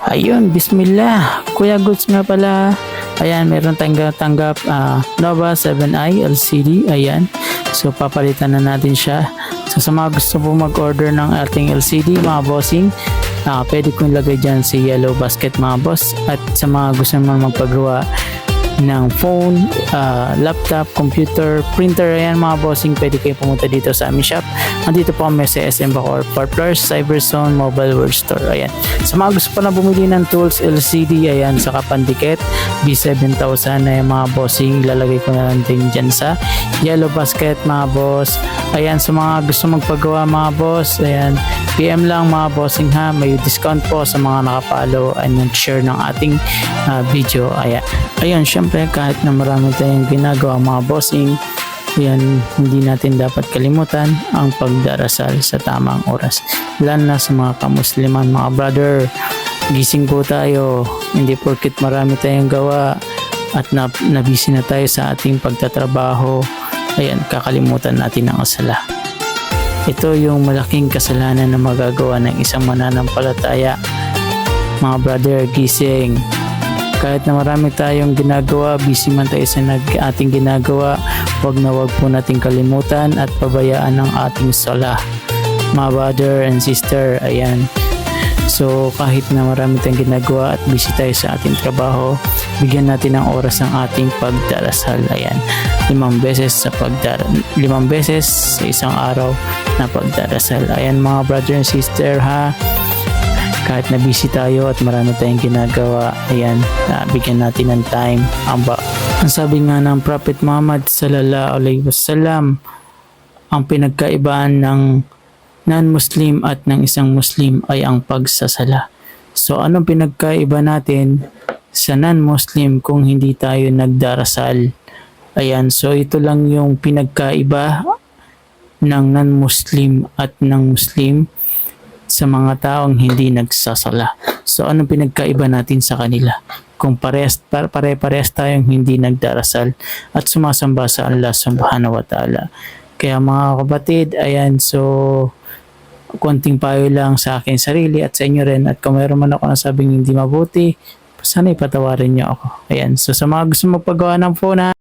Ayun, bismillah. Kuya Goods nga pala. Ayan, meron tanggap Nova 7i LCD. Ayan. So, papalitan na natin siya. So, sa mga gusto po mag-order ng ating LCD, mga bossing, pwede kong ilagay dyan si Yellow Basket, mga boss. At sa mga gusto naman magpagawa ng phone, laptop, computer, printer, ayan mga bossing, pwede kayo pumunta dito sa aming shop. Nandito po kami sa SM Bacoor, 4 floors, Cyberzone Mobile World Store. Ayan. Sa mga gusto pa na bumili ng tools, LCD, ayan, sa Kapandikit, B7000, ayan mga bossing, ilalagay ko na lang din dyan sa Yellow Basket, mga boss. Ayan, sa mga gusto magpagawa, mga boss, ayan, PM lang mga bossing ha, may discount po sa mga nakapalo and nag-share ng ating video. Ayan. Ayun, syempre kahit na marami tayong ginagawa mga bossing, yan, hindi natin dapat kalimutan ang pagdarasal sa tamang oras. Lalo na sa mga kamusliman, mga brother, gising po tayo, hindi porkit marami tayong gawa at nabisi na tayo sa ating pagtatrabaho, ayan, kakalimutan natin ang sala. Ito yung malaking kasalanan na magagawa ng isang mananampalataya. Mga brother, gising. Kahit na marami tayong ginagawa, busy man tayo sa ating ginagawa, wag po nating kalimutan at pabayaan ang ating sala. Mga brother and sister, ayan. So kahit na marami tayong ginagawa at busy tayo sa ating trabaho, bigyan natin ng oras ang ating pagdarasal. Ayan. 5 beses sa isang araw na pagdarasal. Ayan mga brother and sister ha. Kahit na busy tayo at marami tayong ginagawa, ayan, bigyan natin ng time. Ang sabi nga ng Prophet Muhammad sallallahu alaihi wasallam, ang pinagkaibaan ng non-Muslim at ng isang Muslim ay ang pagsasala. So anong pinagkaiba natin sa non-Muslim kung hindi tayo nagdarasal? Ayan, so ito lang yung pinagkaiba ng non-Muslim at ng Muslim sa mga taong hindi nagsasala. So anong pinagkaiba natin sa kanila? Kung pare-parehas tayong hindi nagdarasal at sumasamba sa Allah subhanahu wa ta'ala. Kaya mga kapatid, ayan, so konting payo lang sa akin sarili at sa inyo rin, at kung mayroon man ako nasabing hindi mabuti, sana ipatawarin niyo ako. Ayan, so sa mga gusto magpagawa ng phone